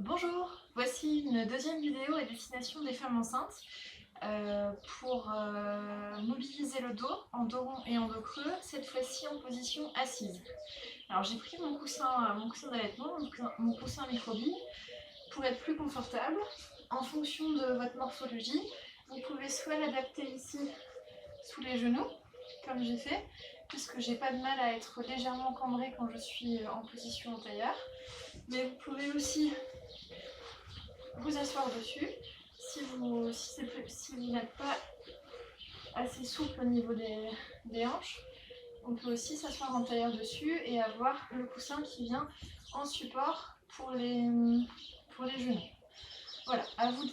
Bonjour, voici une deuxième vidéo à destination des femmes enceintes pour mobiliser le dos en dos rond et en dos creux, cette fois-ci en position assise. Alors j'ai pris mon coussin d'allaitement, mon coussin microbille, pour être plus confortable. En fonction de votre morphologie, vous pouvez soit l'adapter ici sous les genoux, comme j'ai fait, puisque j'ai pas de mal à être légèrement cambrée quand je suis en position en tailleur. Mais vous pouvez aussi vous asseoir dessus. Si vous n'êtes pas assez souple au niveau des hanches, on peut aussi s'asseoir en tailleur dessus et avoir le coussin qui vient en support pour les genoux. Voilà, à vous de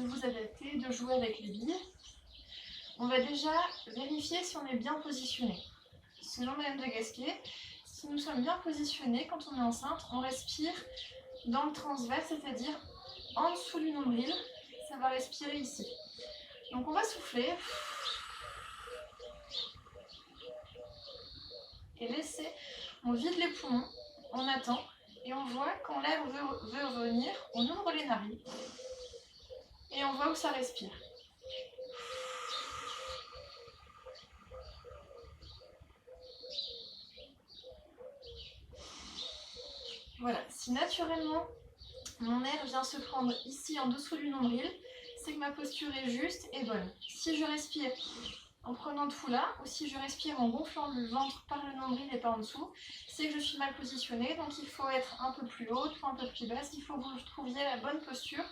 vous adapter, de jouer avec les billes. On va déjà vérifier si on est bien positionné. Selon Madame de Gasquet, si nous sommes bien positionnés quand on est enceinte, on respire dans le transverse, c'est-à-dire en dessous du nombril, ça va respirer ici. Donc on va souffler et laisser, on vide les poumons, on attend et on voit quand l'air veut revenir, on ouvre les narines et on voit où ça respire. Voilà, si naturellement mon air vient se prendre ici en dessous du nombril, c'est que ma posture est juste et bonne. Si je respire en prenant tout là, ou si je respire en gonflant le ventre par le nombril et par en dessous, c'est que je suis mal positionnée, donc il faut être un peu plus haute ou un peu plus basse, il faut que vous trouviez la bonne posture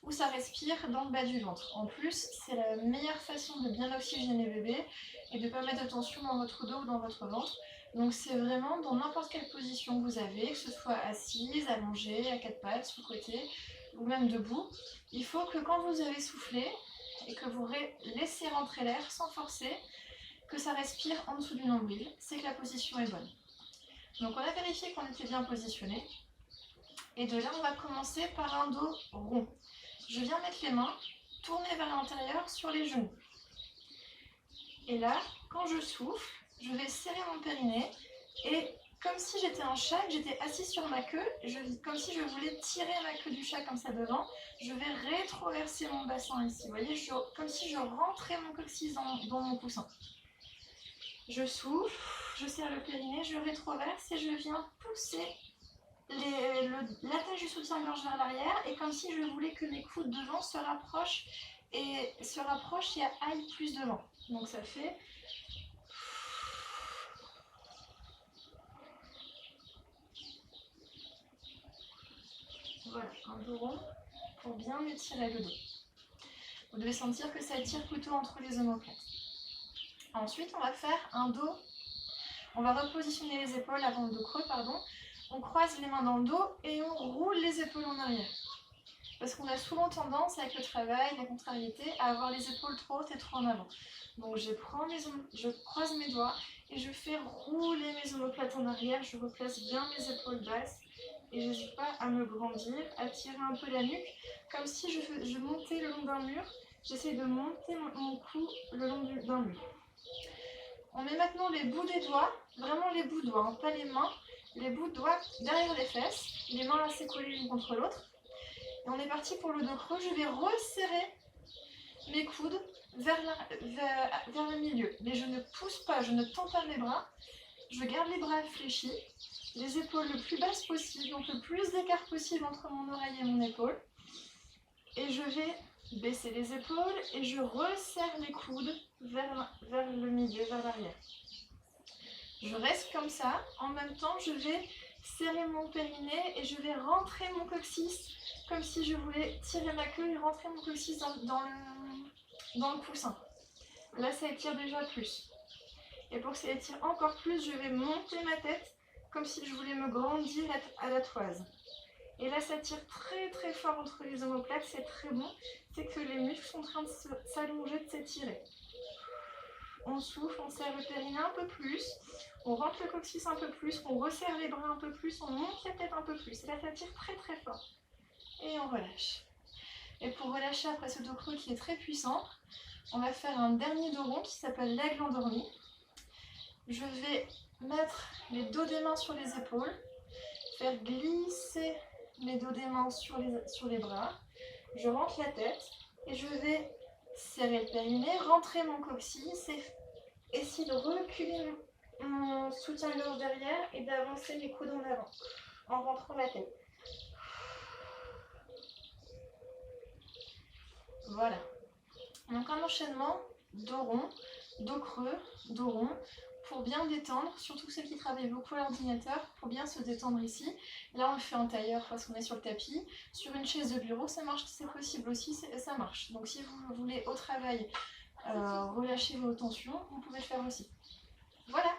où ça respire dans le bas du ventre. En plus, c'est la meilleure façon de bien oxygéner bébé et de ne pas mettre de tension dans votre dos ou dans votre ventre. Donc c'est vraiment dans n'importe quelle position que vous avez, que ce soit assise, allongée, à quatre pattes, sous côté ou même debout. Il faut que quand vous avez soufflé et que vous laissez rentrer l'air sans forcer, que ça respire en dessous du nombril, c'est que la position est bonne. Donc on a vérifié qu'on était bien positionné. Et de là, on va commencer par un dos rond. Je viens mettre les mains tournées vers l'intérieur sur les genoux. Et là, quand je souffle, je vais serrer mon périnée et comme si j'étais un chat, que j'étais assise sur ma queue, comme si je voulais tirer ma queue du chat comme ça devant, je vais rétroverser mon bassin ici. Vous voyez, comme si je rentrais mon coccyx dans mon coussin. Je souffle, je serre le périnée, je rétroverse et je viens pousser l'attache du soutien-gorge vers l'arrière et comme si je voulais que mes coudes devant se rapprochent et aillent plus devant. Donc ça fait... Voilà, un dos rond pour bien étirer le dos. Vous devez sentir que ça tire plutôt entre les omoplates. Ensuite, on va faire un dos. On va repositionner les épaules avant le dos creux, pardon. On croise les mains dans le dos et on roule les épaules en arrière. Parce qu'on a souvent tendance, avec le travail, la contrariété, à avoir les épaules trop hautes et trop en avant. Donc je croise mes doigts et je fais rouler mes omoplates en arrière. Je replace bien mes épaules basses et je n'hésite pas à me grandir, à tirer un peu la nuque, comme si je montais le long d'un mur. J'essaie de monter mon cou le long d'un mur. On met maintenant les bouts des doigts, vraiment les bouts de doigts, hein, pas les mains, les bouts de doigts derrière les fesses, les mains assez collées l'une contre l'autre. Et on est parti pour le dos creux. Je vais resserrer mes coudes vers le milieu. Mais je ne pousse pas, je ne tends pas mes bras. Je garde les bras fléchis, les épaules le plus basses possible, donc le plus d'écart possible entre mon oreille et mon épaule. Et je vais baisser les épaules et je resserre les coudes vers le milieu, vers l'arrière. Je reste comme ça. En même temps, je vais serrer mon périnée et je vais rentrer mon coccyx comme si je voulais tirer ma queue et rentrer mon coccyx dans le coussin. Là, ça étire déjà plus. Et pour que ça étire encore plus, je vais monter ma tête comme si je voulais me grandir à la toise. Et là, ça tire très très fort entre les omoplates, c'est très bon. C'est que les muscles sont en train de s'allonger, de s'étirer. On souffle, on serre le périnée un peu plus, on rentre le coccyx un peu plus, on resserre les bras un peu plus, on monte la tête un peu plus. Et là, ça tire très très fort. Et on relâche. Et pour relâcher après ce dos creux qui est très puissant, on va faire un dernier dos rond qui s'appelle l'aigle endormi. Je vais mettre les dos des mains sur les épaules, faire glisser mes dos des mains sur les bras. Je rentre la tête et je vais serrer le périnée, rentrer mon coccyx et essayer de reculer mon soutien-gorge derrière et d'avancer mes coudes en avant en rentrant la tête. Voilà. Donc un enchaînement dos rond, dos creux, dos rond, pour bien détendre, surtout ceux qui travaillent beaucoup à l'ordinateur, pour bien se détendre ici. Là on le fait en tailleur parce qu'on est sur le tapis. Sur une chaise de bureau, ça marche, c'est possible aussi, ça marche. Donc si vous voulez au travail relâcher vos tensions, vous pouvez le faire aussi. Voilà.